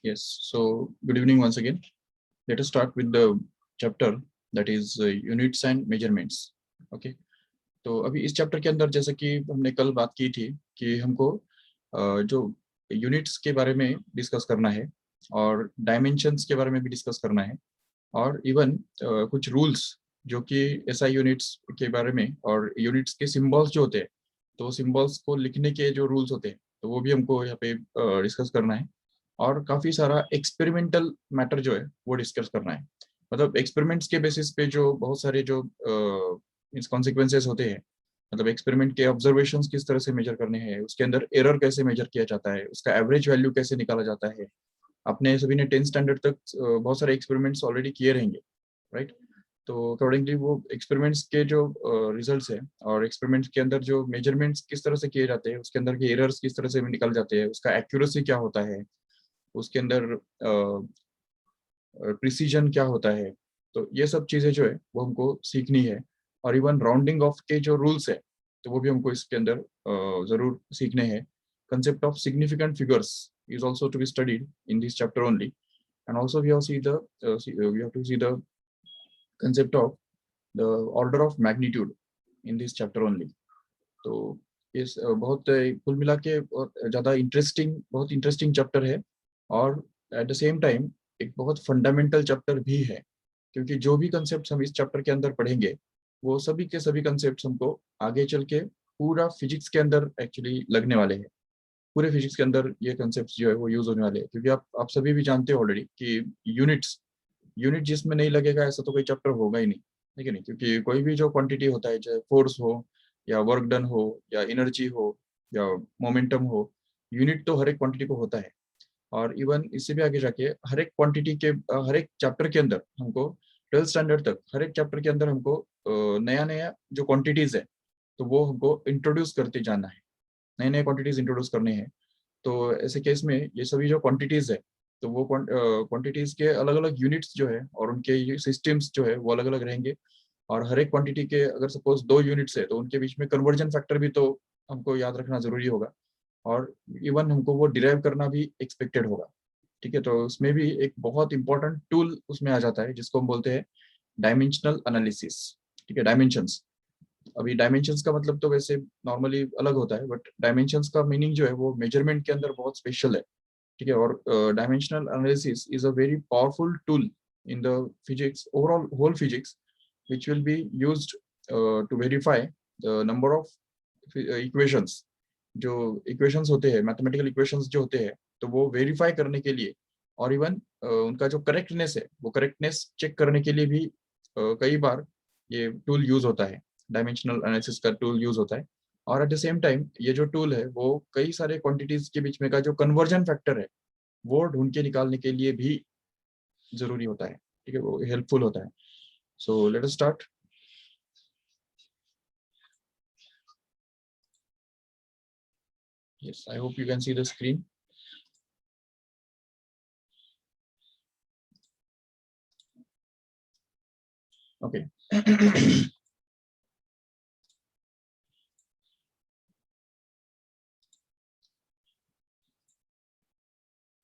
Yes. So good evening once again. Let us start with the chapter that is units and measurements. Okay. तो अभी इस chapter के अंदर जैसे कि हमने कल बात की थी कि हमको जो यूनिट्स के बारे में डिस्कस करना है और डायमेंशंस के बारे में भी डिस्कस करना है और इवन कुछ रूल्स जो कि एसआई यूनिट्स के बारे में और यूनिट्स के सिंबल्स जो होते हैं तो सिंबल्स को लिखने के जो रूल्स होते हैं तो वो भी हमको यहाँ पे डिस्कस करना है और काफी सारा एक्सपेरिमेंटल मैटर जो है वो डिस्कस करना है। मतलब एक्सपेरिमेंट्स के बेसिस पे जो बहुत सारे जो कॉन्सिक्वेंसेस होते हैं, मतलब एक्सपेरिमेंट के ऑब्जर्वेशंस किस तरह से मेजर करने हैं, उसके अंदर एरर कैसे मेजर किया जाता है, उसका एवरेज वैल्यू कैसे निकाला जाता है। आपने सभी ने 10th स्टैंडर्ड तक बहुत सारे एक्सपेरिमेंट्स ऑलरेडी किए रहेंगे, राइट। तो अकॉर्डिंगली वो एक्सपेरिमेंट्स के जो रिजल्ट्स है और एक्सपेरिमेंट्स के अंदर जो मेजरमेंट्स किस तरह से किए जाते हैं, उसके अंदर के एरर्स किस तरह से निकल जाते हैं, उसका एक्यूरेसी क्या होता है, उसके अंदर प्रिसीजन क्या होता है, तो ये सब चीजें जो है वो हमको सीखनी है। और इवन राउंडिंग ऑफ के जो रूल्स है तो वो भी हमको इसके अंदर जरूर सीखने हैं। Concept of significant figures is also to be studied in this chapter only, and also we have to see the concept of the order of magnitude in this chapter only. तो इस बहुत कुल मिला के बहुत इंटरेस्टिंग चैप्टर है और at the same time एक बहुत फंडामेंटल चैप्टर भी है, क्योंकि जो भी कंसेप्ट हम इस चैप्टर के अंदर पढ़ेंगे वो सभी के सभी कंसेप्ट हमको आगे चल के पूरा फिजिक्स के अंदर एक्चुअली लगने वाले हैं। पूरे फिजिक्स के अंदर ये कंसेप्ट जो है वो यूज होने वाले हैं, क्योंकि आप सभी भी जानते हो ऑलरेडी कि यूनिट जिसमें नहीं लगेगा ऐसा तो कोई चैप्टर होगा ही नहीं, ठीक है नहीं। क्योंकि कोई भी जो क्वांटिटी होता है, चाहे फोर्स हो या वर्क डन हो या एनर्जी हो या मोमेंटम हो, यूनिट तो हर एक क्वांटिटी को होता है। और इवन इससे भी आगे जाके हर एक क्वांटिटी के हर एक चैप्टर के अंदर हमको 12th स्टैंडर्ड तक हर एक चैप्टर के अंदर हमको नया नया जो क्वांटिटीज है तो वो हमको इंट्रोड्यूस करते जाना है, नए नए क्वांटिटीज इंट्रोड्यूस करने हैं। तो ऐसे केस में ये सभी जो क्वांटिटीज है तो वो क्वांटिटीज के अलग अलग यूनिट्स जो है और उनके सिस्टम्स जो है वो अलग अलग रहेंगे। और हर एक क्वांटिटी के अगर सपोज 2 यूनिट्स है तो उनके बीच में कन्वर्जन फैक्टर भी तो हमको याद रखना जरूरी होगा और इवन हमको वो डिराइव करना भी एक्सपेक्टेड होगा, ठीक है। तो उसमें भी एक बहुत इंपॉर्टेंट टूल उसमें आ जाता है जिसको हम बोलते हैं डायमेंशनल एनालिसिस, ठीक है। डायमेंशंस, अभी डायमेंशंस का मतलब तो वैसे नॉर्मली अलग होता है, बट डायमेंशंस का मीनिंग जो है वो मेजरमेंट के अंदर बहुत स्पेशल है, ठीक है। और dimensional analysis is a very powerful tool in the physics, overall whole physics, which will be used to verify the number of equations। जो इक्वेशंस होते हैं, मैथमेटिकल इक्वेशंस जो होते हैं तो वो वेरीफाई करने के लिए और इवन उनका जो करेक्टनेस है वो करेक्टनेस चेक करने के लिए भी कई बार ये टूल यूज होता है, डायमेंशनल एनालिसिस का टूल यूज होता है। और एट द सेम टाइम ये जो टूल है वो कई सारे क्वांटिटीज के बीच में का जो कन्वर्जन फैक्टर है वो ढूंढ के निकालने के लिए भी जरूरी होता है, ठीक है, वो हेल्पफुल होता है। So let us start. Yes, I hope you can see the screen. Okay.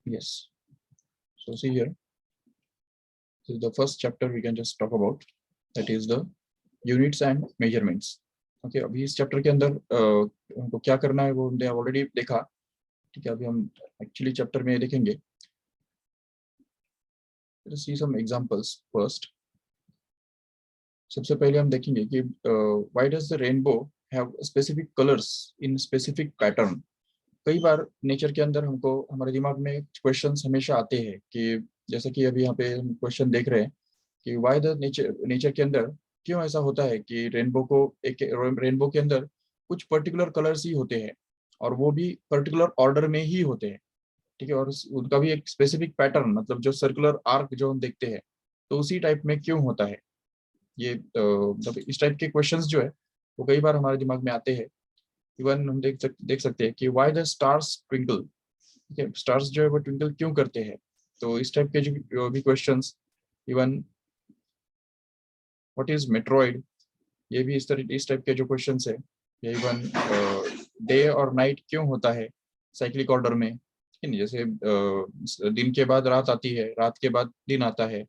Yes. So see here, this is the first chapter we can just talk about, that is the units and measurements. Okay, अभी इस chapter के अंदर हमको क्या करना है वो हमने ऑलरेडी देखा, ठीक है। अभी हम एक्चुअली चैप्टर में देखेंगे। Let's see some examples first. सबसे पहले हम देखेंगे कि why does the rainbow have specific colors in specific pattern। कई बार नेचर के अंदर हमको हमारे दिमाग में क्वेश्चंस हमेशा आते हैं कि जैसे कि अभी यहाँ पे हम क्वेश्चन देख रहे हैं कि व्हाई द नेचर के अंदर क्यों ऐसा होता है कि रेनबो के अंदर कुछ पर्टिकुलर कलर्स ही होते हैं और वो भी पर्टिकुलर ऑर्डर में ही होते हैं, ठीक है। और उनका भी एक स्पेसिफिक पैटर्न, मतलब जो सर्कुलर आर्क जो हम देखते हैं तो उसी टाइप में क्यों होता है। ये मतलब इस टाइप के क्वेश्चंस जो है वो कई बार हमारे दिमाग में आते हैं। इवन हम देख सकते हैं कि व्हाई द स्टार्स ट्विंकल, ठीक है, स्टार्स जो है वो ट्विंकल क्यों करते हैं। तो इस टाइप के जो भी questions, even what is meteoroid, ये भी इस टाइप के जो क्वेश्चंस है। या इवन डे और नाइट क्यों होता है साइक्लिक ऑर्डर में, ठीक है, जैसे दिन के बाद रात आती है, रात के बाद दिन आता है,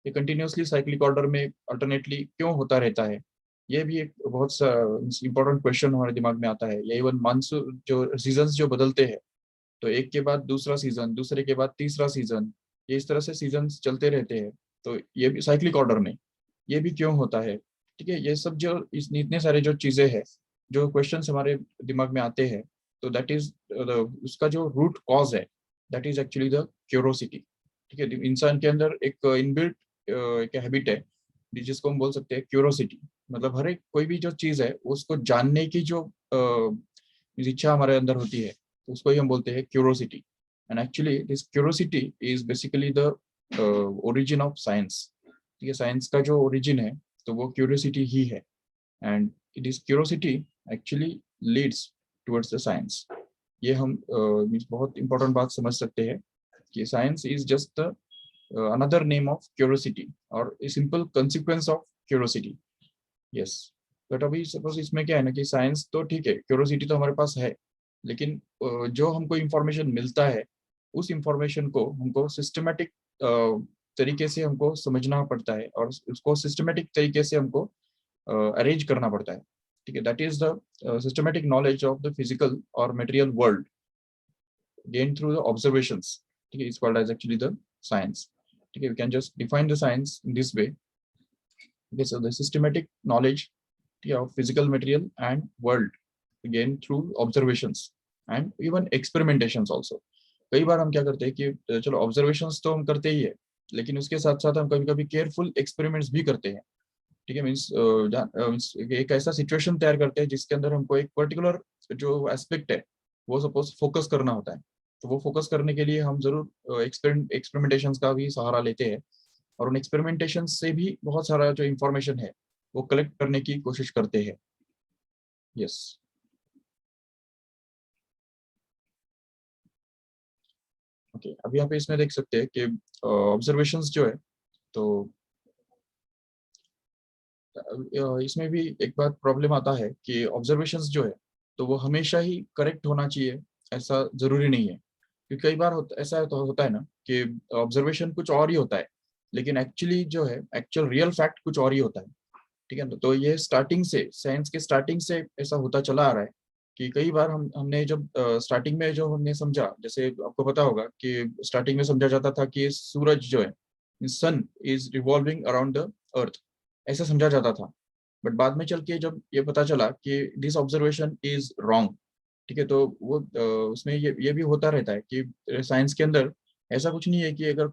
ये कंटिन्यूअसली साइक्लिक ऑर्डर में अल्टरनेटली क्यों होता रहता है? ये भी एक बहुत सा इंपॉर्टेंट क्वेश्चन हमारे दिमाग में आता है। या इवन मानसून जो सीजन्स जो बदलते हैं, तो एक के बाद दूसरा सीजन, दूसरे के बाद तीसरा सीजन, ये इस तरह से सीजन्स चलते रहते हैं। तो ये भी साइक्लिक ऑर्डर में ये भी क्यों होता है? ठीक है, ये सब जो इतने सारे जो चीजें हैं, जो क्वेश्चंस हमारे दिमाग में आते हैं, तो दैट इज उसका जो रूट कॉज है, that is actually the curiosity. ठीक है, इंसान के अंदर एक इनबिल्ट एक हैबिट है जिसको हम बोल सकते हैं क्यूरोसिटी। मतलब हर एक कोई भी जो चीज है उसको जानने की जो इच्छा हमारे अंदर होती है, तो उसको ही हम बोलते हैं curiosity. And actually this curiosity is basically the origin of science. ठीक है, साइंस का जो ओरिजिन है, तो वो क्यूरियोसिटी ही है। And it is curiosity actually leads towards the science. ये हम बहुत इंपॉर्टेंट बात समझ सकते हैं कि science is just the another name of curiosity और a simple consequence of curiosity. Yes, but अभी सपोज इसमें क्या है ना कि साइंस तो ठीक है, क्यूरियोसिटी तो हमारे पास है, लेकिन जो हमको इंफॉर्मेशन मिलता है, उस इंफॉर्मेशन को हमको सिस्टमेटिक तरीके से हमको समझना पड़ता है और उसको सिस्टमेटिक तरीके से हमको अरेंज करना पड़ता है। ठीक है, that is the systematic knowledge of the physical और material world gained through the observations. ठीक है, it's called as actually the science. ठीक है, we can just define the science in this way. Okay, so the systematic knowledge of physical material and world gained through observations and even experimentations also. कई बार हम क्या करते हैं कि चलो observations तो हम करते ही है, लेकिन उसके साथ साथ हम कभी कभी केयरफुल एक्सपेरिमेंट्स भी करते हैं। ठीक है, मीन्स एक ऐसा सिचुएशन तैयार करते हैं जिसके अंदर हमको एक पर्टिकुलर जो एस्पेक्ट है वो सपोज फोकस करना होता है। तो वो फोकस करने के लिए हम जरूर एक्सपेरिमेंटेशंस का भी सहारा लेते हैं, और उन एक्सपेरिमेंटेशन से भी बहुत सारा जो इंफॉर्मेशन है वो कलेक्ट करने की कोशिश करते हैं। यस, ओके, अभी यहाँ पे इसमें देख सकते हैं कि ऑब्जर्वेशंस जो है, तो इसमें भी एक बात प्रॉब्लम आता है कि ऑब्जर्वेशंस जो है, तो वो हमेशा ही करेक्ट होना चाहिए, ऐसा जरूरी नहीं है। क्योंकि कई बार ऐसा तो होता है ना कि ऑब्जर्वेशन कुछ और ही होता है, लेकिन एक्चुअली जो है एक्चुअल रियल फैक्ट कुछ और ही होता है। ठीक है ना, तो ये स्टार्टिंग से, साइंस के स्टार्टिंग से ऐसा होता चला आ रहा है कि कई बार हमने जब स्टार्टिंग में जो हमने समझा, जैसे आपको पता होगा कि स्टार्टिंग में समझा जाता था कि सूरज जो है, sun is revolving around the earth, ऐसा समझा जाता था। बट बाद में चल के जब ये पता चला कि दिस ऑब्जर्वेशन इज रॉन्ग। ठीक है, तो वो उसमें ये भी होता रहता है कि साइंस के अंदर ऐसा कुछ नहीं है कि अगर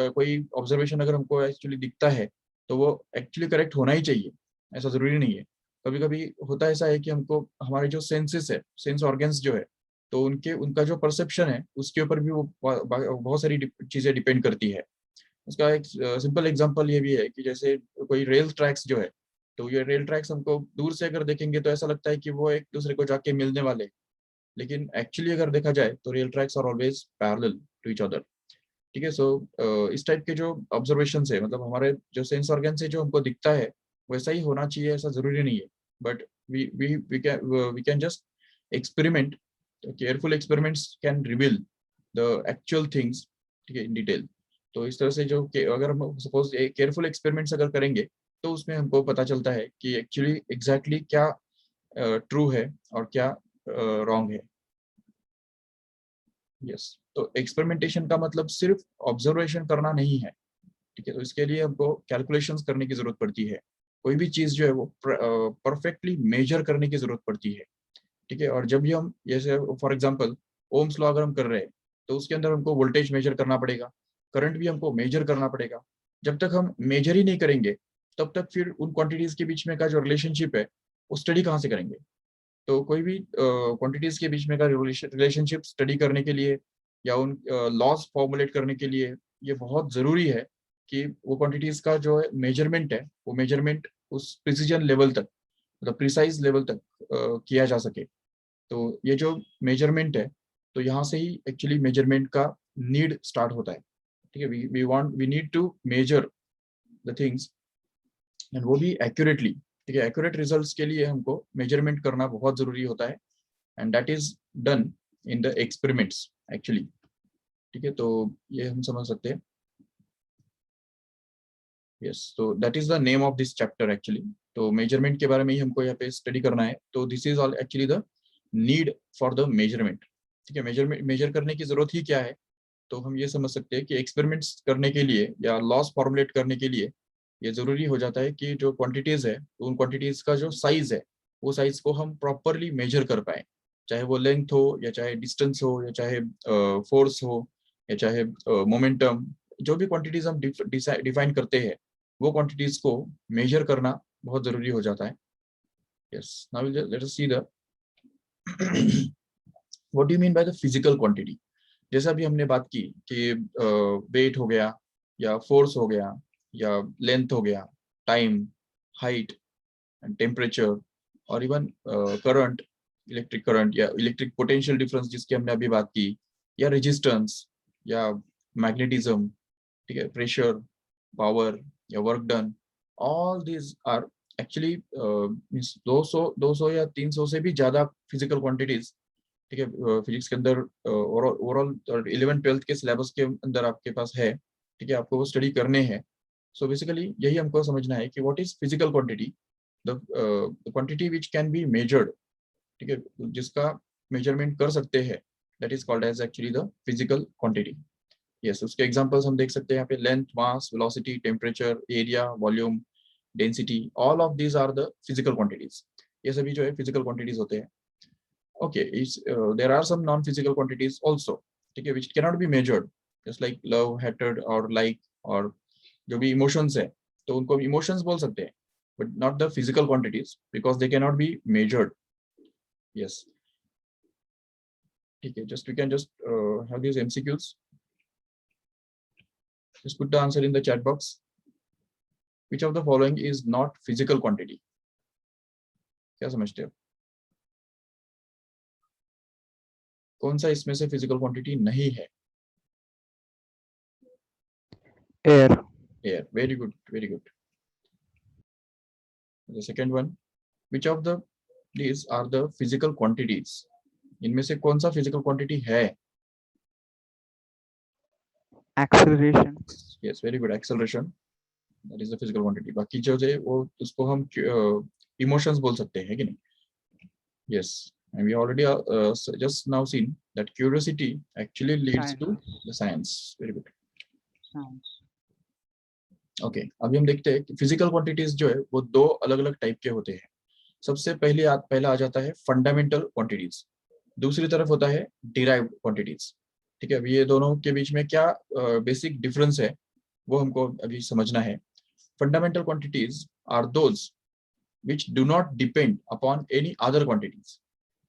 कोई ऑब्जर्वेशन अगर हमको एक्चुअली दिखता है, तो वो एक्चुअली करेक्ट होना ही चाहिए, ऐसा जरूरी नहीं है। कभी कभी होता ऐसा है कि हमको हमारे जो सेंसेस है, सेंस ऑर्गन्स जो है, तो उनके उनका जो परसेप्शन है उसके ऊपर भी वो बहुत सारी चीजें डिपेंड करती है। उसका एक सिंपल एग्जांपल ये भी है कि जैसे कोई रेल ट्रैक्स जो है, तो ये रेल ट्रैक्स हमको दूर से अगर देखेंगे तो ऐसा लगता है कि वो एक दूसरे को जाके मिलने वाले, लेकिन एक्चुअली अगर देखा जाए तो real tracks are always parallel to each other. ठीक है, सो इस टाइप के जो ऑब्जर्वेशन है, मतलब हमारे जो सेंस ऑर्गन से जो हमको दिखता है वैसा ही होना चाहिए, ऐसा जरूरी नहीं है। But we can just experiment, careful experiments can reveal the actual things. ठीक है, इन डिटेल। तो इस तरह से जो अगर हम सपोज केयरफुल एक्सपेरिमेंट्स अगर करेंगे, तो उसमें हमको पता चलता है कि एक्चुअली एग्जैक्टली क्या ट्रू है और क्या रॉन्ग है। यस, तो एक्सपेरिमेंटेशन का मतलब सिर्फ ऑब्जर्वेशन करना नहीं है। ठीक है, तो इसके लिए हमको कैलकुलेशंस करने की जरूरत पड़ती है। कोई भी चीज जो है वो परफेक्टली मेजर करने की जरूरत पड़ती है। ठीक है, और जब भी हम जैसे फॉर एग्जांपल ओम्स लॉ अगर हम कर रहे हैं, तो उसके अंदर हमको वोल्टेज मेजर करना पड़ेगा, करंट भी हमको मेजर करना पड़ेगा। जब तक हम मेजर ही नहीं करेंगे, तब तक फिर उन क्वांटिटीज के बीच में का जो रिलेशनशिप है वो स्टडी कहाँ से करेंगे? तो कोई भी क्वांटिटीज के बीच में का रिलेशनशिप स्टडी करने के लिए या उन लॉस फॉर्मुलेट करने के लिए ये बहुत जरूरी है कि वो क्वांटिटीज का जो मेजरमेंट है, वो मेजरमेंट उस प्रिसीजन लेवल तक, मतलब प्रिसाइज लेवल तक किया जा सके। तो ये जो मेजरमेंट है, तो यहाँ से ही एक्चुअली मेजरमेंट का नीड स्टार्ट होता है। ठीक है, we need to measure the things, and वो भी एक्यूरेटली। ठीक है, एक्यूरेट रिजल्ट्स के लिए हमको मेजरमेंट करना बहुत जरूरी होता है, and that is done in the experiments actually. ठीक है, तो ये हम समझ सकते हैं। यस, तो that is the name of this chapter actually. तो मेजरमेंट के बारे में ही हमको यहाँ पे स्टडी करना है। तो this is all actually the need for the measurement. ठीक है, मेजरमेंट मेजर करने की जरूरत ही क्या है, तो हम ये समझ सकते हैं कि एक्सपेरिमेंट्स करने के लिए या लॉस फॉर्मुलेट करने के लिए ये जरूरी हो जाता है कि जो क्वांटिटीज है, तो उन क्वांटिटीज का जो साइज है, वो साइज को हम प्रॉपरली मेजर कर पाए। चाहे वो लेंथ हो, या चाहे डिस्टेंस हो, या चाहे फोर्स हो, या चाहे मोमेंटम, जो भी क्वांटिटीज हम डिफाइन करते हैं, वो क्वांटिटीज को मेजर करना बहुत जरूरी हो जाता है। Yes, now let us see the what do you mean by the physical quantity. जैसा अभी हमने बात की कि वेट हो गया, या फोर्स हो गया, या लेंथ हो गया, टाइम, हाइट एंड टेम्परेचर, और इवन करंट, इलेक्ट्रिक करंट या इलेक्ट्रिक पोटेंशियल डिफरेंस जिसकी हमने अभी बात की, या रेजिस्टेंस, या मैग्नेटिज्म, ठीक है, प्रेशर, पावर, या work done, all these are actually means 200 या 300 से भी ज्यादा फिजिकल क्वांटिटीज। ठीक है, फिजिक्स के अंदर ओवरऑल 11th-12th के सिलेबस के अंदर आपके पास है। ठीक है, आपको वो स्टडी करने हैं। सो बेसिकली यही हमको समझना है कि what is physical quantity, the quantity which can be measured. ठीक है, जिसका मेजरमेंट कर सकते हैं, that is called as actually the physical quantity. Yes, उसके एग्जांपल्स हम देख सकते हैं यहाँ पे, length, mass, velocity, temperature, area, volume, density, all of these are the physical quantities. ये सभी जो है फिजिकल क्वांटिटीज होते हैं। okay there are some non-physical quantities also, ठीक है, which cannot be measured, just like love, hatred or like, और जो भी emotions है, तो उनको emotions बोल सकते हैं, but not the physical quantities because they cannot be measured. Yes, ठीक है, just we can just have these MCQs. Just put the answer in the chat box. Which of the following is not physical quantity? क्या समझते हो, कौन सा इसमें से physical quantity नहीं है? Air. Air. Very good, very good. The second one, which of the these are the physical quantities? इनमें से कौन सा फिजिकल क्वांटिटी है? Acceleration. Yes, very good, acceleration, that is the physical quantity. बाकी जो है वो उसको हम इमोशंस बोल सकते हैं कि नहीं? Yes, and we already just now seen that curiosity actually leads to the science. Very good. Science. Okay, अभी हम देखते हैं कि फिजिकल क्वांटिटीज जो है वो दो अलग अलग टाइप के होते हैं। सबसे पहला आ जाता है फंडामेंटल क्वांटिटीज, दूसरी तरफ होता है डिराइव्ड क्वांटिटीज। ठीक है, अभी ये दोनों के बीच में क्या बेसिक डिफरेंस है वो हमको अभी समझना है। Fundamental quantities are those which do not depend upon any other quantities.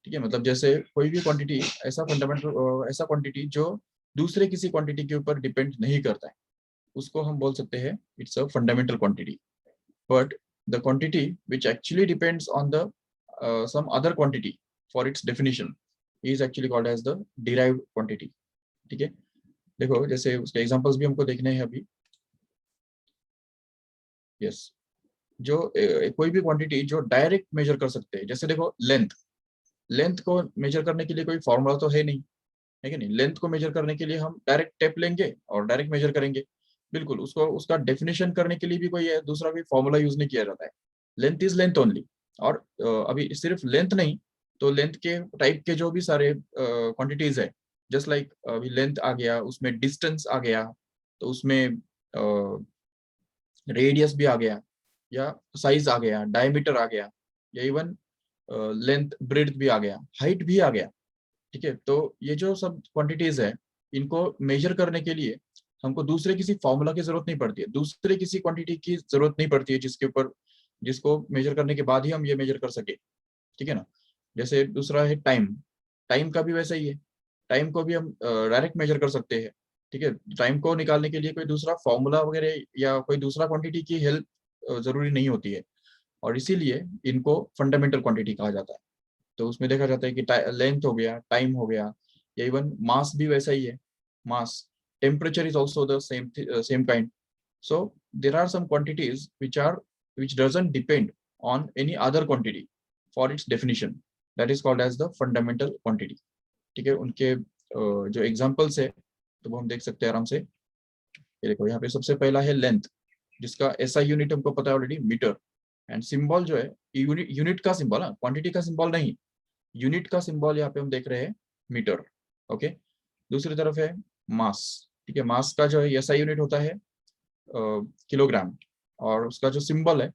ठीक है, मतलब जैसे कोई भी क्वांटिटी, ऐसा क्वांटिटी जो दूसरे किसी क्वांटिटी के ऊपर डिपेंड नहीं करता है, उसको हम बोल सकते हैं it's a fundamental quantity. But the quantity which actually depends on the some other quantity for its definition is actually called as the derived quantity. ठीक है, देखो जैसे उसके एग्जांपल्स भी हमको देखने हैं अभी। यस, जो कोई भी क्वांटिटी जो डायरेक्ट मेजर कर सकते हैं, जैसे देखो लेंथ, लेंथ को मेजर करने के लिए कोई फॉर्मूला तो है नहीं, है कि नहीं? लेंथ को मेजर करने के लिए हम डायरेक्ट टेप लेंगे और डायरेक्ट मेजर करेंगे। बिल्कुल, उसको उसका डेफिनेशन करने के लिए भी कोई दूसरा कोई फॉर्मूला यूज नहीं किया जाता है। Length is length only. और अभी सिर्फ लेंथ नहीं, तो लेंथ के टाइप के जो भी सारे क्वांटिटीज है, जस्ट लाइक अभी लेंथ आ गया, उसमें डिस्टेंस आ गया, तो उसमें रेडियस भी आ गया, या साइज आ गया, डायमीटर आ गया, या इवन लेंथ ब्रेड्थ भी आ गया, हाइट भी आ गया। ठीक है, तो ये जो सब क्वांटिटीज है, इनको मेजर करने के लिए हमको दूसरे किसी फॉर्मूला की जरूरत नहीं पड़ती है, दूसरे किसी क्वांटिटी की जरूरत नहीं पड़ती है जिसको मेजर करने के बाद ही हम ये मेजर कर सके। ठीक है ना? जैसे दूसरा है टाइम, टाइम का भी वैसा ही है। टाइम को भी हम डायरेक्ट मेजर कर सकते हैं। ठीक है, टाइम को निकालने के लिए कोई दूसरा फॉर्मूला वगैरह या कोई दूसरा क्वांटिटी की हेल्प जरूरी नहीं होती है, और इसीलिए इनको फंडामेंटल क्वांटिटी कहा जाता है। तो उसमें देखा जाता है कि लेंथ हो गया, टाइम हो गया, या इवन मास भी वैसा ही है। Mass, temperature is also the same kind. So there are some quantities which doesn't depend on any other quantity for its definition, that is called as the fundamental quantity. ठीक है, उनके जो एग्जांपल्स है, तो वो हम देख सकते हैं आराम से। ये देखो यहाँ पे सबसे पहला है लेंथ, जिसका एसआई यूनिट हमको पता है ऑलरेडी, मीटर। एंड सिंबल जो है यूनिट का सिंबल, क्वांटिटी का सिंबल नहीं, यूनिट का सिंबल यहाँ पे हम देख रहे हैं मीटर। ओके, दूसरी तरफ है मास। ठीक है, मास का जो है एसआई यूनिट होता है किलोग्राम, और उसका जो सिंबल है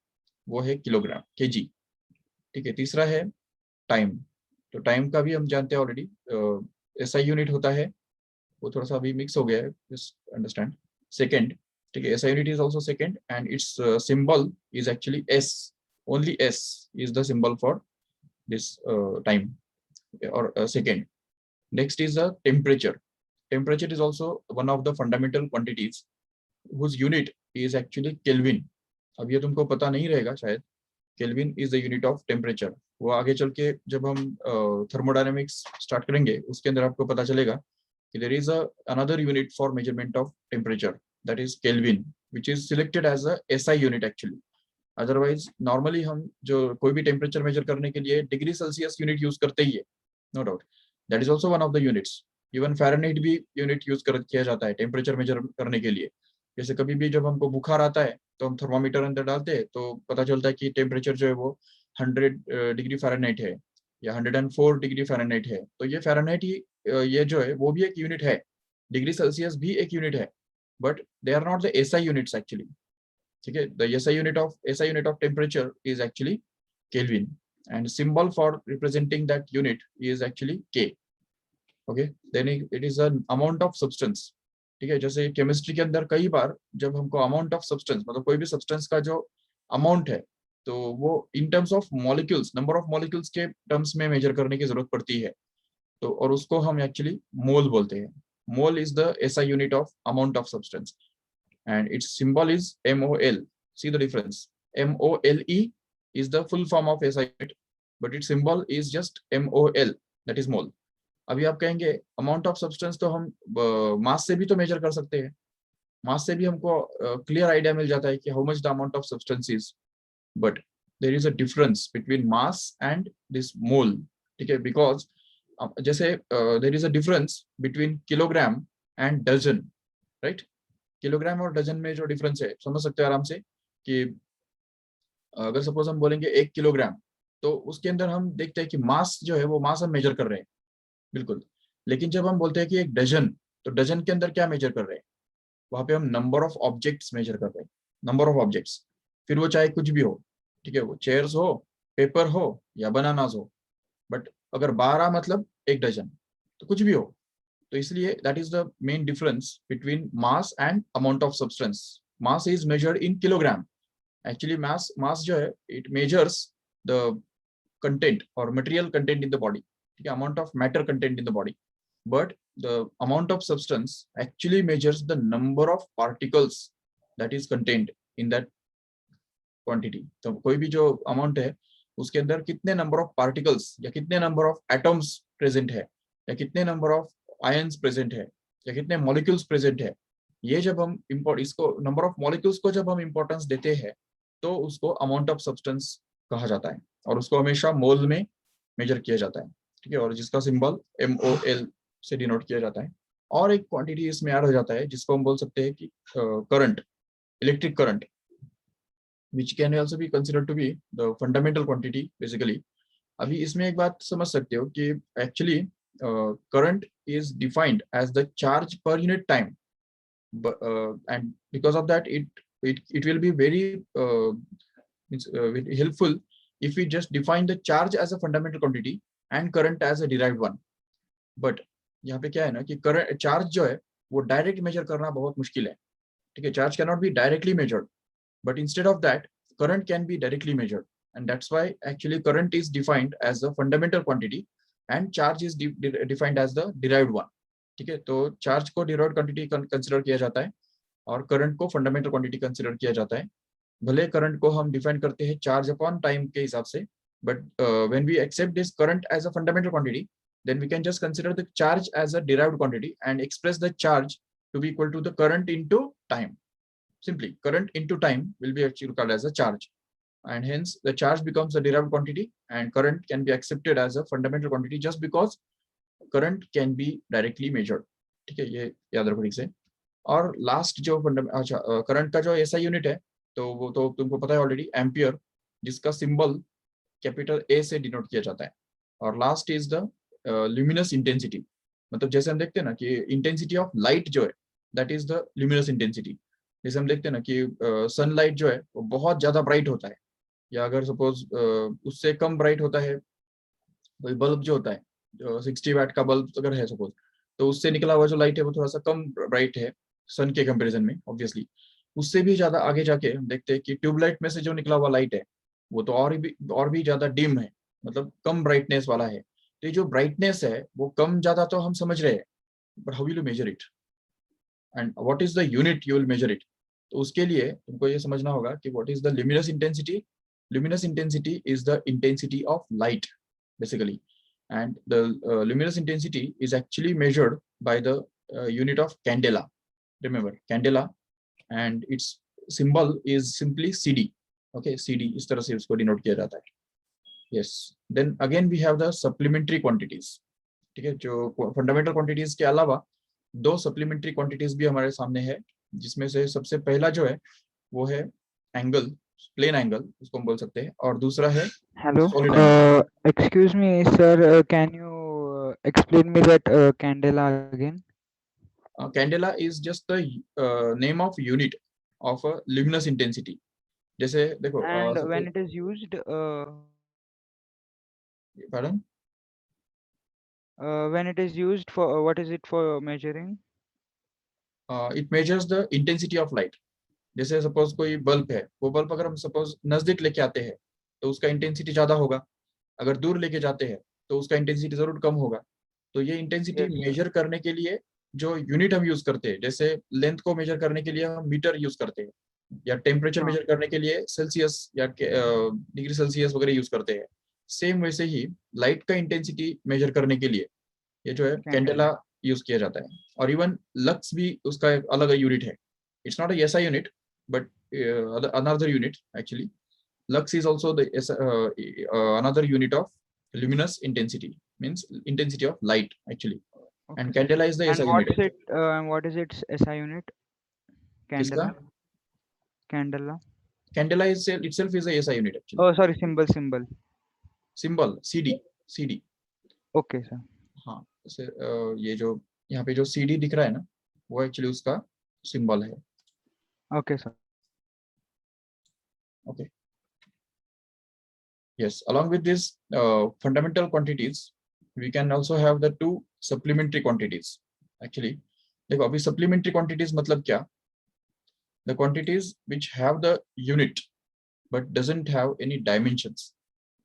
वो है किलोग्राम, केजी। ठीक है, तीसरा है टाइम। तो टाइम का भी हम जानते हैं ऑलरेडी, एसआई यूनिट होता है, वो थोड़ा सा अभी मिक्स हो गया है, जस्ट अंडरस्टैंड। सेकेंड, ठीक है, SI unit is also second, and it's symbol is actually S, only S is the symbol for this time or second. Next is the temperature. Temperature is also one of the fundamental quantities whose unit is actually Kelvin. अब ये तुमको पता नहीं रहेगा शायद, Kelvin is the unit of temperature. वो आगे चल के जब हम thermodynamics स्टार्ट करेंगे उसके अंदर आपको पता चलेगा कि there is another unit for measurement of temperature, that is Kelvin, which is selected as a SI unit actually. Otherwise normally हम जो कोई भी टेम्परेचर मेजर करने के लिए डिग्री सेल्सियस यूनिट यूज करते ही है, no doubt, that is also one of the units. Even Fahrenheit भी यूनिट यूज किया जाता है टेम्परेचर मेजर करने के लिए। जैसे कभी भी जब हमको बुखार आता है तो हम थर्मामीटर अंदर डालते हैं तो पता चलता है कि टेम्परेचर जो है वो 100 डिग्री फ़ारेनहाइट है या 104 डिग्री फ़ारेनहाइट है। तो ये फ़ारेनहाइट ही ये जो है वो भी एक यूनिट है, डिग्री सेल्सियस भी एक यूनिट है, but they are not the SI units actually. ठीक है, the SI unit of temperature is actually Kelvin, and symbol for representing that unit is actually K. Okay, then it is an amount of substance. ठीक है, जैसे chemistry के अंदर कई बार जब हमको अमाउंट ऑफ सब्सटेंस, मतलब कोई भी सब्सटेंस का जो अमाउंट है, तो वो in terms of molecules, number of molecules के टर्म्स में मेजर करने की जरूरत पड़ती है। तो और उसको हम एक्चुअली मोल बोलते हैं। Mole is the SI unit of amount of substance, and its symbol is MOL. See the difference. MOLE is the full form of SI unit, but its symbol is just MOL, that is mole. अभी आप कहेंगे amount of substance तो हम मास से भी तो major कर सकते हैं, मास से भी हमको क्लियर आइडिया मिल जाता है कि how much the amount of substance is, but there is a difference between mass and this mole. ठीक है, बिकॉज जैसे there is a difference between kilogram and dozen, right. Kilogram और डजन में जो difference है समझ सकते हैं आराम से, कि अगर सपोज हम बोलेंगे 1 किलोग्राम, तो उसके अंदर हम देखते हैं कि मास जो है वो मास हम मेजर कर रहे हैं, बिल्कुल। लेकिन जब हम बोलते हैं कि एक डजन, तो डजन के अंदर क्या मेजर कर रहे हैं, वहां पे हम नंबर ऑफ ऑब्जेक्ट्स मेजर कर रहे हैं, नंबर ऑफ ऑब्जेक्ट्स, फिर वो चाहे कुछ भी हो। ठीक है, वो चेयर्स हो, पेपर हो या बनानास हो, बट अगर 12 मतलब एक डजन, तो कुछ भी हो। तो इसलिए that is the main difference between mass and amount of substance. Mass is measured in kilogram actually. Mass जो है इट मेजर्स द कंटेंट और material content in the body, ठीक है, amount of matter content in the body, but the amount of substance actually measures the number of particles that is content in that quantity. तो कोई भी जो amount है उसके अंदर कितने नंबर ऑफ पार्टिकल्स या कितने नंबर ऑफ एटम्स प्रेजेंट है, या कितने नंबर ऑफ आयंस प्रेजेंट है, या कितने मॉलिक्यूल्स प्रेजेंट है, ये जब हम इसको नंबर ऑफ मॉलिक्यूल्स को जब हम इंपॉर्टेंस देते हैं तो उसको अमाउंट ऑफ सब्सटेंस कहा जाता है, और उसको हमेशा मोल में मेजर किया जाता है। ठीक है, और जिसका सिंबल MOL से डिनोट किया जाता है। और एक क्वांटिटी इसमें ऐड हो जाता है जिसको हम बोल सकते हैं कि current, electric current, which can also be considered to be the fundamental quantity basically. अभी इसमें एक बात समझ सकते हो कि actually current is defined as the charge per unit time, and because of that it will be very very helpful if we just define the charge as a fundamental quantity and current as a derived one. But यहाँ पे क्या है ना कि current charge जो है वो direct measure करना बहुत मुश्किल है। ठीक है, charge cannot be directly measured, but instead of that current can be directly measured, and that's why actually current is defined as a fundamental quantity and charge is defined as the derived one. ठीक है, तो charge को derived quantity consider किया जाता है और current को fundamental quantity consider किया जाता है। भले करंट को हम डिफाइन करते हैं चार्ज अपॉन टाइम के हिसाब से, but when we accept this current as a fundamental quantity, then we can just consider the charge as a derived quantity and express the charge to be equal to the current into time. Simply current into time will be actually called as a charge, and hence the charge becomes a derived quantity and current can be accepted as a fundamental quantity just because current can be directly measured. ठीक है, ये याद रखो ठीक से। और last जो अच्छा करंट का जो एसआई यूनिट है, तो वो तो तुमको पता है ऑलरेडी, एम्पियर, जिसका सिंबल कैपिटल ए से डिनोट किया जाता है। और last is the luminous intensity, मतलब जैसे हम देखते हैं ना कि इंटेंसिटी ऑफ लाइट जो है, that is the luminous intensity. जैसे हम देखते हैं ना कि सनलाइट जो है वो बहुत ज्यादा ब्राइट होता है, या अगर सपोज उससे कम ब्राइट होता है कोई बल्ब जो होता है, 60 वाट का बल्ब अगर है सपोज, तो उससे निकला हुआ जो लाइट है वो थोड़ा सा कम ब्राइट है सन के कंपैरिजन में ऑब्वियसली। उससे भी ज्यादा आगे जाके हम देखते हैं कि ट्यूबलाइट में से जो निकला हुआ लाइट है वो तो और भी ज्यादा डिम है, मतलब कम ब्राइटनेस वाला है। तो ये जो ब्राइटनेस है वो कम ज्यादा तो हम समझ रहे हैं, but how will you measure it and what is the unit you will measure it? तो उसके लिए तुमको ये समझना होगा कि what is the luminous intensity. Luminous intensity is the intensity of light basically, and the luminous intensity is actually measured by the unit of candela. Remember candela, and its symbol is simply cd. Okay, cd इस तरह से उसको denote किया जाता है। yes, then again we have the supplementary quantities। ठीक है, जो फंडामेंटल क्वांटिटीज के अलावा दो सप्लीमेंट्री क्वांटिटीज भी हमारे सामने है, जिसमें से सबसे पहला जो है वो है एंगल, प्लेन एंगल उसको हम बोल सकते हैं, और दूसरा है Hello. Solid angle. Excuse me, sir. Can you explain me that candela again? Candela is just the name of unit of a luminous intensity। जैसे देखो And when suppose, it is used, pardon, when it is used for what is it for measuring? it measures the intensity of light। जैसे suppose कोई bulb है, वो bulb अगर हम suppose नजदीक लेके आते हैं तो उसका इंटेंसिटी ज्यादा होगा, अगर दूर लेके जाते हैं तो उसका इंटेंसिटी जरूर कम होगा। तो ये इंटेंसिटी Yes, sir. मेजर करने के लिए जो यूनिट हम यूज करते हैं, जैसे लेंथ को मेजर करने के लिए हम मीटर यूज करते हैं, या टेम्परेचर हाँ, मेजर करने के लिए सेल्सियस या डिग्री सेल्सियस वगैरह यूज करते हैं। सेम वैसे ही लाइट का इंटेंसिटी मेजर करने के लिए ये जो है candela. कैंडेला यूज किया जाता है। और इवन लक्स भी उसका एक अलग यूनिट है। It's not a SI unit, but another unit actually। Lux is also the another unit of luminous intensity, means intensity of light actually, Okay, and sir. candela is the And SI unit what's it? actually। And what is its SI unit? किसका? Candela. Candela. Candela is itself is a SI unit actually। Oh, sorry, symbol. Symbol CD, CD। Okay, sir. हाँ, जैसे ये जो यहाँ पे जो CD दिख रहा है ना, वो एक्चुअली उसका सिंबल है। Okay, sir. Okay, yes, along with these fundamental quantities we can also have the two supplementary quantities actually। देखो अभी supplementary quantities मतलब क्या? The quantities which have the unit but doesn't have any dimensions।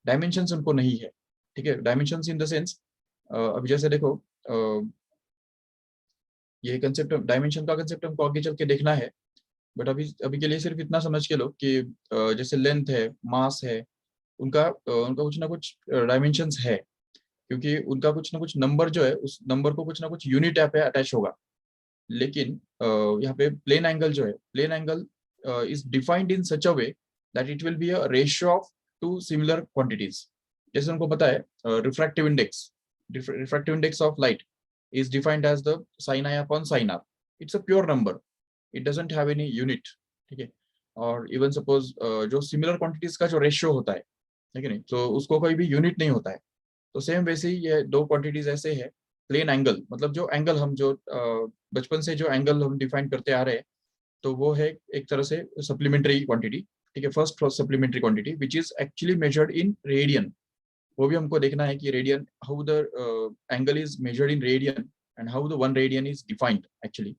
dimensions उनको नहीं है, ठीक है। dimensions in the sense, अभी जैसे देखो ये कंसेप्ट, डायमेंशन का कंसेप्ट हमको आगे चल के देखना है, बट अभी अभी के लिए सिर्फ इतना समझ के लो कि जैसे लेंथ है, मास है, उनका कुछ ना कुछ डायमेंशंस है, क्योंकि उनका कुछ ना कुछ नंबर जो है, उस नंबर को कुछ ना कुछ यूनिट पे अटैच होगा। लेकिन यहाँ पे प्लेन एंगल जो है, plane angle is defined in such a way that it will be a ratio of two similar quantities. जैसे उनको पता है refractive index of light is defined as the sin I upon sin r। it's a pure number, it doesn't have any unit, ठीक है। और even suppose जो similar quantities का जो रेशियो होता है, ठीक है नहीं, तो उसको कोई भी यूनिट नहीं होता है। तो सेम वैसे ही ये दो क्वांटिटीज ऐसे है। प्लेन एंगल मतलब जो एंगल हम जो बचपन से जो एंगल हम डिफाइन करते आ रहे हैं, तो वो है एक तरह से सप्लीमेंट्री क्वांटिटी, ठीक है। First supplementary quantity which is actually measured in radian. वो भी हमको देखना है कि radian, how the angle is measured in radian and how the one radian is defined actually.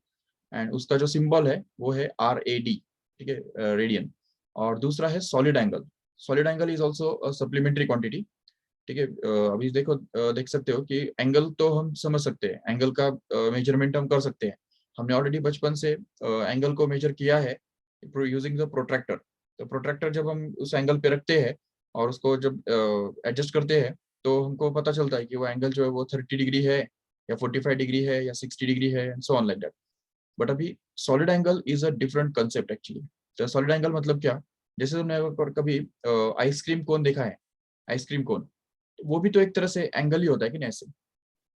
And उसका जो सिंबल है वो है RAD, ठीक है, रेडियन। और दूसरा है solid angle. Solid angle is also supplementary quantity, ठीक है। अभी देखो देख सकते हो कि एंगल तो हम समझ सकते हैं, एंगल का मेजरमेंट हम कर सकते हैं। हमने ऑलरेडी बचपन से एंगल को मेजर किया है यूजिंग द प्रोट्रैक्टर। तो प्रोट्रैक्टर जब हम उस एंगल पे रखते हैं और उसको जब एडजस्ट करते हैं, तो हमको पता चलता है कि वो एंगल जो है वो 30 डिग्री है, या 45 डिग्री है, या 60 डिग्री है, and so on like that. But अभी solid angle is a different concept actually. तो सॉलिड एंगल मतलब क्या? जैसे तुमने कभी आइसक्रीम कोन देखा है, आइसक्रीम कोन, वो भी तो एक तरह से एंगल ही होता है कि नहीं ऐसे?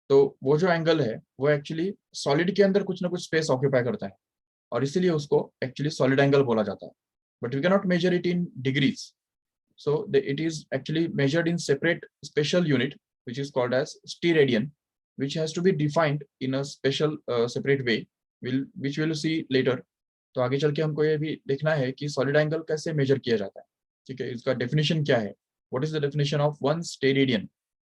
तो वो जो एंगल है वो एक्चुअली सॉलिड के अंदर कुछ ना कुछ स्पेस ऑक्यूपाई करता है और इसीलिए उसको एक्चुअली सॉलिड एंगल बोला जाता है. But we can not measure it in degrees. So it is actually measured in separate special unit, which is called as steradian, which has to be defined in a special separate way, which we'll see later. तो आगे चल के हमको ये भी देखना है कि सॉलिड एंगल कैसे मेजर किया जाता है. ठीक है, इसका डेफिनेशन क्या है, what is the definition of one steradian.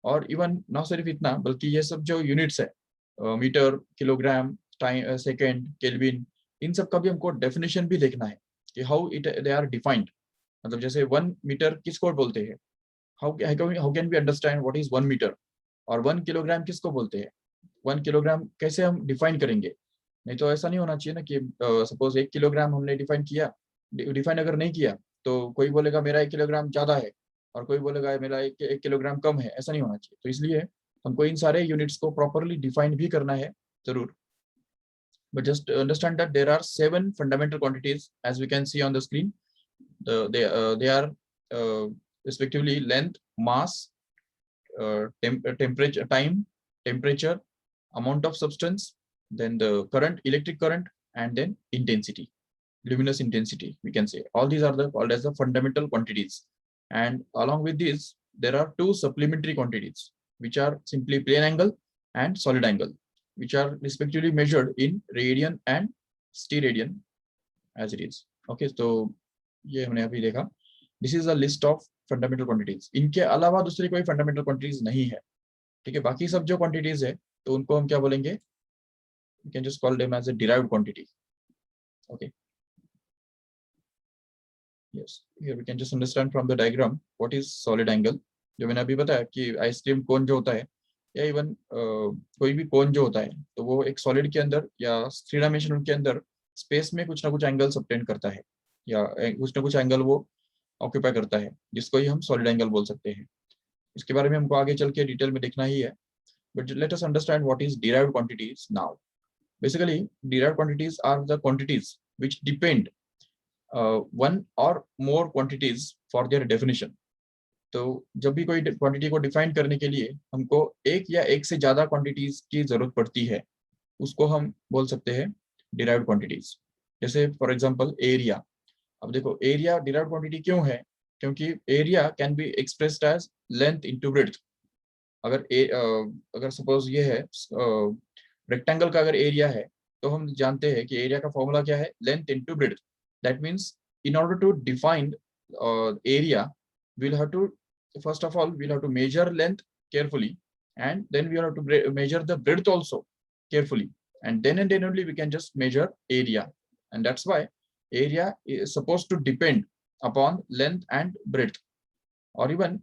और इवन ना सिर्फ इतना बल्कि ये सब जो यूनिट्स है, metre, kilogram, time, second, kelvin, इन सब का भी हमको डेफिनेशन भी देखना है कि how it they are defined. मतलब जैसे 1 मीटर किसको बोलते हैं, how can we understand what is 1 metre. और 1 किलोग्राम किसको बोलते हैं, 1 किलोग्राम कैसे हम डिफाइन करेंगे. नहीं तो ऐसा नहीं होना चाहिए ना कि सपोज 1 किलोग्राम हमने डिफाइन किया, डिफाइन अगर नहीं किया तो कोई बोलेगा मेरा 1 किलोग्राम ज्यादा है और कोई बोलेगा मेरा एक किलोग्राम कम है. ऐसा नहीं होना चाहिए. तो इसलिए हमको इन सारे यूनिट्स को प्रॉपरली डिफाइन भी करना है जरूर. But just understand that there are 7 fundamental quantities as we can see on the screen. They are respectively length, mass, temperature, time, temperature, amount of substance, then the current, electric current, and then intensity, luminous intensity, we can say. All these are called as the fundamental quantities. And along with these, there are 2 supplementary quantities, which are simply plane angle and solid angle, which are respectively measured in radian and steradian as it is. Okay, so ये हमने अभी देखा. This is a list of fundamental quantities. इनके अलावा दूसरी कोई fundamental quantities नहीं है. ठीक है, बाकी सब जो क्वांटिटीज है तो उनको हम क्या बोलेंगे, we can just call them as a derived quantity. Okay, yes, here we can just understand from the diagram what is solid angle. जो मैंने अभी बताया कि आइसक्रीम कोन जो होता है या इवन कोई भी कोन जो होता है तो वो एक सॉलिड के अंदर या थ्री डायमेंशन के अंदर स्पेस में कुछ ना कुछ एंगल सबटेंड करता है या कुछ ना कुछ एंगल वो ऑक्यूपाई करता है, जिसको ही हम सॉलिड एंगल बोल सकते हैं. इसके बारे में हमको आगे चल के डिटेल में देखना ही है. But let us understand what is derived quantities now. Basically derived quantities are the quantities which depend one or more quantities for their definition. तो जब भी कोई क्वांटिटी को डिफाइन करने के लिए हमको एक या एक से ज्यादा क्वांटिटीज की जरूरत पड़ती है, उसको हम बोल सकते हैं डिराइव्ड क्वांटिटीज. जैसे फॉर एग्जांपल एरिया. अब देखो एरिया डिराइव्ड क्वांटिटी क्यों है, क्योंकि area can be expressed as length into breadth. अगर सपोज ये है रेक्टेंगल का अगर एरिया है तो हम जानते हैं कि एरिया का फॉर्मूला क्या है, length into breadth. That means in order to define area, we'll have to, first of all we'll have to measure length carefully, and then we have to measure the breadth also carefully, and then only we can just measure area. And that's why area is supposed to depend upon length and breadth. और even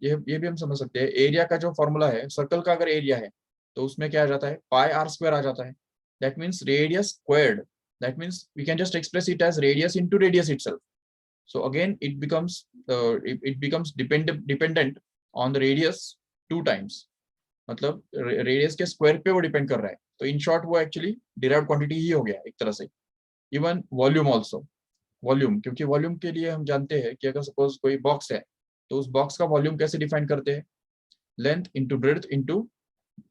ये भी हम समझ सकते हैं, area का जो formula है, सर्कल का अगर एरिया है तो उसमें क्या आ जाता है, पाई आर स्क्वायर आ जाता है. That means radius squared. That means we can just express it as radius into radius itself. So again, it becomes dependent on the radius 2 times. मतलब रेडियस के स्क्वायर पे वो डिपेंड कर रहा है. तो इन शॉर्ट वो एक्चुअली डिराइव्ड क्वांटिटी ही हो गया एक तरह से. Even volume also. वॉल्यूम, क्योंकि वॉल्यूम के लिए हम जानते हैं कि अगर सपोज कोई बॉक्स है तो उस बॉक्स का वॉल्यूम कैसे डिफाइन करते हैं, length into breadth into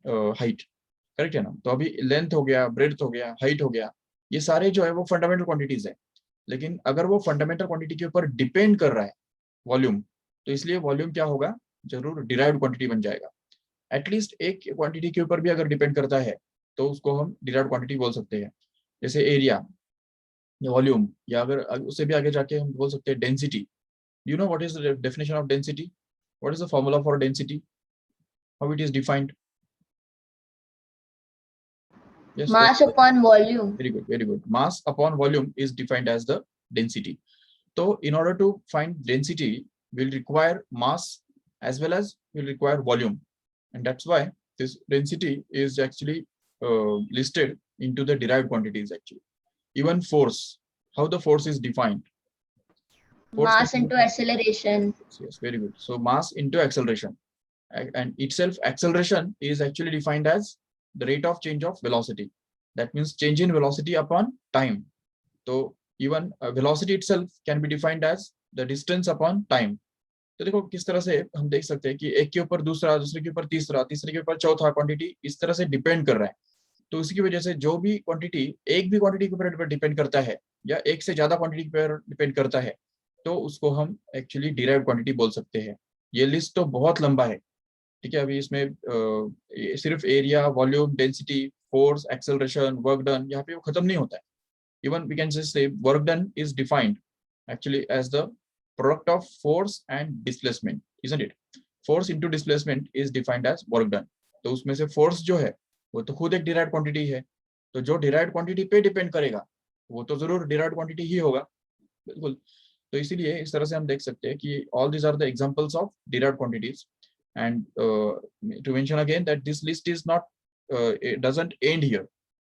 height. Correct है ना. तो अभी लेंथ हो गया, ब्रेड्थ हो गया, हाइट हो गया, ये सारे जो है वो फंडामेंटल क्वांटिटीज है. लेकिन अगर वो फंडामेंटल क्वांटिटी के ऊपर डिपेंड कर रहा है वॉल्यूम, तो इसलिए वॉल्यूम क्या होगा, जरूर डिराइव्ड क्वांटिटी बन जाएगा. एटलीस्ट एक क्वांटिटी के ऊपर भी अगर डिपेंड करता है तो उसको हम डिराइव्ड क्वांटिटी बोल सकते हैं. जैसे एरिया या वॉल्यूम, या अगर उससे भी आगे जाके हम बोल सकते हैं density. You know what is the definition of density, what is the formula for density, how it is defined. Yes, Mass upon volume. Very good, very good. Mass upon volume is defined as the density. So in order to find density, we'll require mass as well as we'll require volume. And that's why this density is actually listed into the derived quantities actually. Even force, how the force is defined. Force Mass into acceleration. Yes, very good. So mass into acceleration. And itself acceleration is actually defined as the rate of change of velocity. That means change in velocity upon time. So even velocity itself can be defined as the distance upon time. तो देखो किस तरह से हम देख सकते हैं कि एक के ऊपर दूसरा, दूसरे के ऊपर तीसरा, तीसरे के ऊपर चौथा क्वांटिटी इस तरह से डिपेंड कर रहा है। तो इसकी वजह से जो भी क्वांटिटी एक भी क्वांटिटी के ऊपर डिपेंड करता है या एक से ज्यादा क्वांटिटी पर डिपेंड करता है, तो उसको हम एक्चुअली डिराइव्ड क्वांटिटी बोल सकते हैं। ये लिस्ट तो बहुत लंबा है, ठीक है। अभी इसमें ये सिर्फ area, volume, density, force, acceleration, work done, यहाँ पे वो खत्म नहीं होता है। Even we can just say work done is defined actually as the product of force and displacement, isn't it? Force into displacement is defined as work done. तो उसमें से force जो है वो तो खुद एक derived quantity है, तो जो derived quantity पे डिपेंड करेगा वो तो जरूर derived quantity ही होगा, बिल्कुल। तो इसीलिए इस तरह से हम देख सकते हैं कि all these are the examples of derived quantities. And to mention again that this list is not it doesn't end here.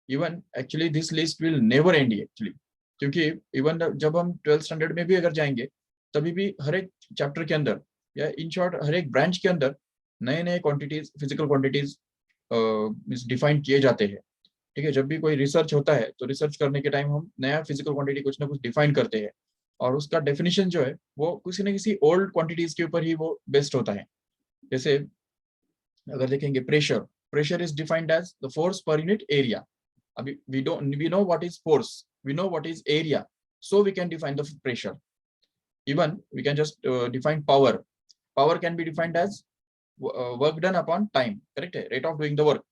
Even actually this list will never and actually, क्योंकि इवन जब हम 12th स्टैंडर्ड में भी अगर जाएंगे तभी भी हर एक चैप्टर के अंदर या इन शॉर्ट हर एक ब्रांच के अंदर नए नए क्वांटिटीज, फिजिकल क्वांटिटीज डिफाइन किए जाते हैं, ठीक है। जब भी कोई रिसर्च होता है तो रिसर्च करने के टाइम हम नया फिजिकल क्वांटिटी कुछ ना कुछ डिफाइन करते हैं, और उसका डेफिनेशन जो है वो किसी न किसी ओल्ड क्वांटिटीज के ऊपर ही वो बेस्ड होता है। जैसे अगर देखेंगे pressure, pressure is defined as the force per unit area. Abhi, we know what is force, we know what is area, so we can define the pressure. Even we can just define power. Power can be defined as work done upon time, correct है, rate of doing the work।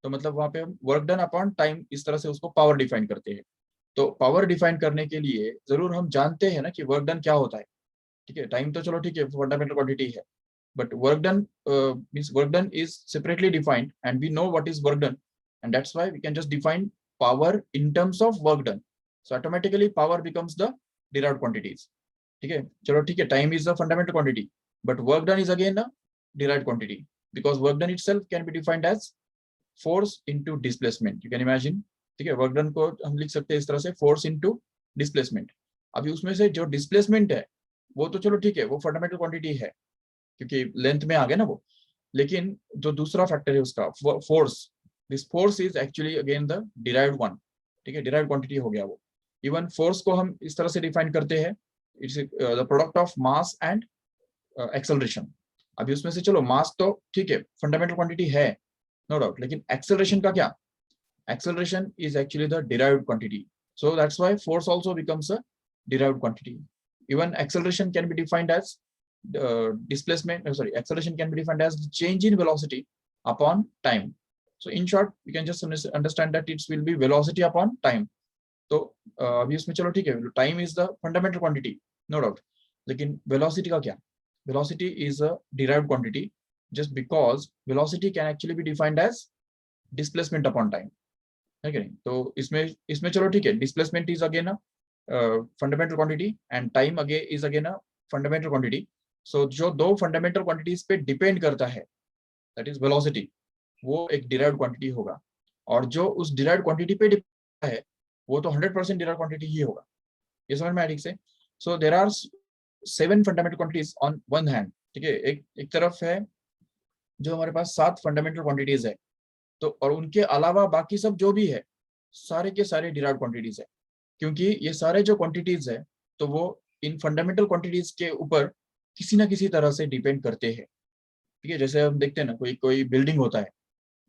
तो मतलब वहां पे हम work done upon time इस तरह से उसको power define करते हैं। तो power define करने के लिए जरूर हम जानते हैं ना कि work done क्या होता है, ठीक है। time तो चलो ठीक है fundamental quantity है, but work done means work done is separately defined and we know what is work done, and that's why we can just define power in terms of work done. So automatically power becomes the derived quantities, ठीक है। चलो ठीक है, time is the fundamental quantity but work done is again a derived quantity because work done itself can be defined as force into displacement, you can imagine, ठीक है। work done को हम लिख सकते हैं इस तरह से force into displacement। अभी उसमें से जो displacement है वो तो चलो ठीक है वो fundamental quantity है क्योंकि लेंथ में आ गया ना वो, लेकिन जो दूसरा फैक्टर है उसका force, this force is actually again the derived one, ठीक है। डिराइव्ड क्वांटिटी हो गया वो। इवन फोर्स को हम इस तरह से डिफाइन करते हैं, it's the product of mass and acceleration. अभी उसमें से चलो मास तो ठीक है फंडामेंटल क्वांटिटी है, नो डाउट, लेकिन एक्सेलरेशन का क्या, acceleration is actually the derived quantity, so that's why force also becomes a derived quantity. Even acceleration can be defined as acceleration can be defined as the change in velocity upon time. So in short we can just understand that it will be velocity upon time. तो अभी इसमें चलो ठीक है time is the fundamental quantity, no doubt, लेकिन velocity का क्या, velocity is a derived quantity just because velocity can actually be defined as displacement upon time, है कि नहीं। तो इसमें चलो ठीक है displacement is again a fundamental quantity and time again is again a fundamental quantity। सो जो दो फंडामेंटल क्वांटिटीज पे डिपेंड करता है दैट इज वेलोसिटी, वो एक डिराइव्ड क्वांटिटी होगा, और जो उस डिराइव्ड क्वांटिटी पे डिपेंड है वो तो 100% डिराइव्ड क्वांटिटी ही होगा। ये समझ में आया ठीक से। So there are 7 fundamental quantities on one hand, ठीक है। एक तरफ है जो हमारे पास 7 फंडामेंटल क्वांटिटीज है, तो और उनके अलावा बाकी सब जो भी है सारे के सारे डिराइव्ड क्वांटिटीज है, क्योंकि ये सारे जो क्वांटिटीज है तो वो इन फंडामेंटल क्वांटिटीज के ऊपर किसी ना किसी तरह से डिपेंड करते हैं, ठीक है। जैसे हम देखते हैं ना कोई बिल्डिंग होता है,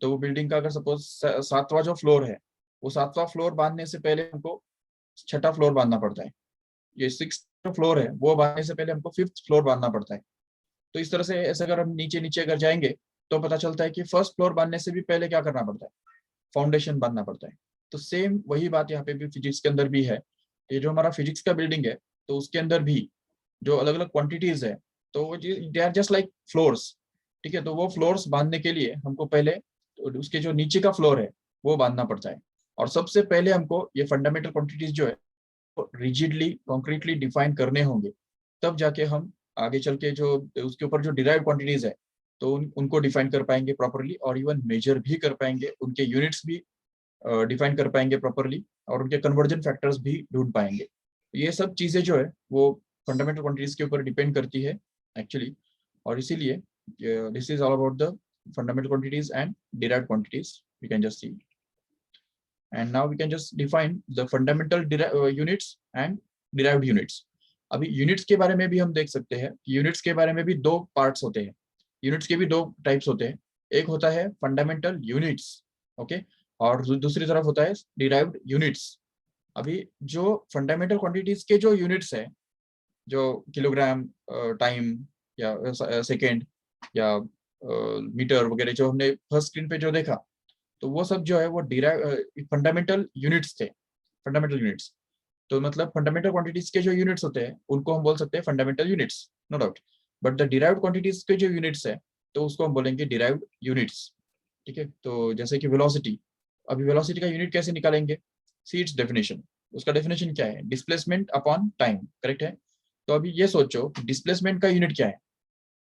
तो वो बिल्डिंग का अगर सपोज 7वां जो फ्लोर है, वो 7वां फ्लोर बांधने से पहले हमको 6ठा फ्लोर बांधना पड़ता है। ये 6th फ्लोर है वो बांधने से पहले हमको 5th फ्लोर बांधना पड़ता है। तो इस तरह से ऐसे अगर हम नीचे नीचे अगर जाएंगे तो पता चलता है कि फर्स्ट फ्लोर बांधने से भी पहले क्या करना पड़ता है, फाउंडेशन बांधना पड़ता है। तो सेम वही बात यहाँ पे भी फिजिक्स के अंदर भी है। ये जो हमारा फिजिक्स का बिल्डिंग है तो उसके अंदर भी जो अलग अलग क्वांटिटीज है तो they are just like floors, ठीक है। तो वो फ्लोर्स बांधने के लिए हमको पहले तो उसके जो नीचे का फ्लोर है वो बांधना पड़ता है, और सबसे पहले हमको ये फंडामेंटल क्वांटिटीज जो है रिजिडली कॉन्क्रीटली डिफाइन करने होंगे, तब जाके हम आगे चल के जो उसके ऊपर जो डिराइव्ड क्वांटिटीज है तो उनको डिफाइन कर पाएंगे प्रॉपरली, और इवन मेजर भी कर पाएंगे, उनके यूनिट्स भी डिफाइन कर पाएंगे प्रॉपरली, और उनके कन्वर्जन फैक्टर्स भी ढूंढ पाएंगे। ये सब चीजें जो है वो फंडामेंटल क्वांटिटीज के ऊपर डिपेंड करती है एक्चुअली, और इसीलिए this is all about the fundamental quantities and derived quantities we can just see. And now we can just define the fundamental units and derived units. अभी यूनिट्स के बारे में भी हम देख सकते हैं कि यूनिट्स के बारे में भी दो पार्ट्स होते हैं, यूनिट्स के भी दो टाइप्स होते हैं। एक होता है फंडामेंटल यूनिट्स, ओके, और दूसरी तरफ होता है डिराइव्ड यूनिट्स। अभी जो फंडामेंटल क्वांटिटीज के जो यूनिट्स है, जो किलोग्राम, टाइम या सेकेंड या मीटर वगैरह जो हमने फर्स्ट स्क्रीन पे जो देखा, तो वो सब जो है वो डिराइव फंडामेंटल यूनिट्स थे, फंडामेंटल यूनिट्स। तो मतलब फंडामेंटल क्वांटिटीज के जो यूनिट्स होते हैं उनको हम बोल सकते हैं fundamental units, no doubt. But the derived quantities के जो यूनिट्स है तो उसको हम बोलेंगे डिराइव्ड यूनिट्स, ठीक है। तो जैसे कि वेलोसिटी, अभी वेलोसिटी का यूनिट कैसे निकालेंगे? सी इट्स डेफिनेशन, उसका डेफिनेशन क्या है? डिस्प्लेसमेंट अपॉन टाइम, करेक्ट है। तो अभी ये सोचो डिस्प्लेसमेंट का यूनिट क्या है?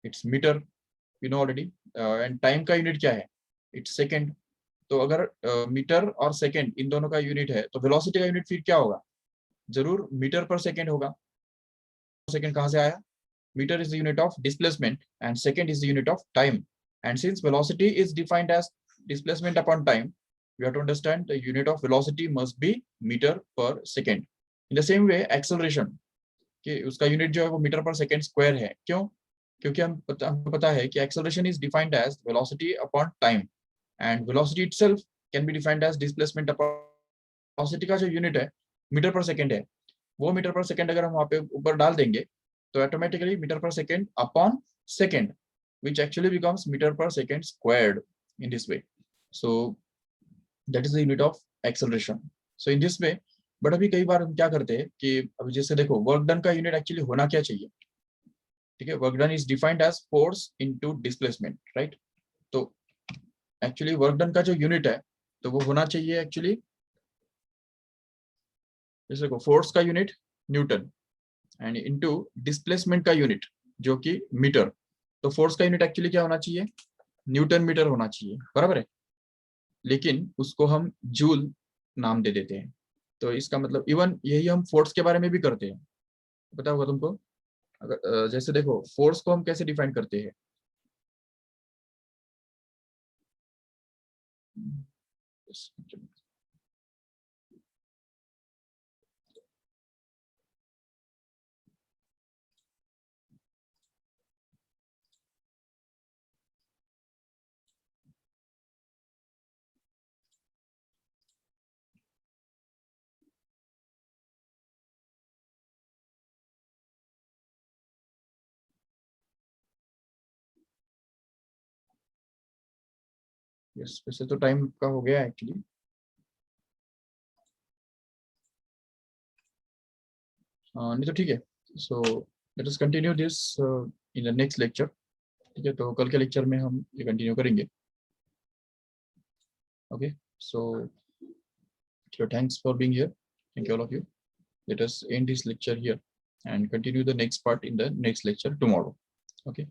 It's metre, you know already. And time का यूनिट क्या है? It's second. तो अगर मीटर और सेकेंड इन दोनों का यूनिट है तो वेलोसिटी का यूनिट फिर क्या होगा? जरूर मीटर पर सेकेंड होगा। सेकेंड कहाँ से आया? Metre is the unit of displacement and second is the unit of time, and since velocity is defined as displacement upon time, we have to understand the unit of velocity must be meter per second. In the same way acceleration कि उसका unit जो है वो metre पर second square है। क्यों? क्योंकि हमको पता है कि acceleration is defined as velocity upon time and velocity itself can be defined as displacement upon velocity का जो यूनिट है मीटर पर सेकेंड है, वो मीटर पर सेकेंड अगर हम वहाँ पे ऊपर डाल देंगे तो ऑटोमेटिकली मीटर पर second upon second which actually becomes meter per second squared in this way. So that is the unit of acceleration. So in this way, but अभी कई बार हम क्या करते हैं कि अभी जैसे देखो वर्क डन का यूनिट एक्चुअली होना क्या चाहिए? ठीक है, work done is defined as force into displacement, right. तो एक्चुअली वर्क डन का जो यूनिट है तो वो होना चाहिए एक्चुअली, जैसे देखो फोर्स का unit Newton and into displacement का यूनिट जो कि मीटर। तो फोर्स का यूनिट एक्चुअली क्या होना चाहिए? न्यूटन मीटर होना चाहिए, बराबर है। लेकिन उसको हम जूल नाम दे देते हैं। तो इसका मतलब इवन यही हम फोर्स के बारे में भी करते हैं, पता होगा तुमको। अगर जैसे देखो फोर्स को हम कैसे डिफाइन करते हैं? यस, वैसे तो टाइम का हो गया एक्चुअली। नहीं तो ठीक है। So let us continue this in the next lecture. ठीक है, तो कल के लेक्चर में हम ये कंटिन्यू करेंगे। Okay, so thanks for being here, thank you all of you. Let us end this lecture here and continue the next part in the next lecture tomorrow. Okay.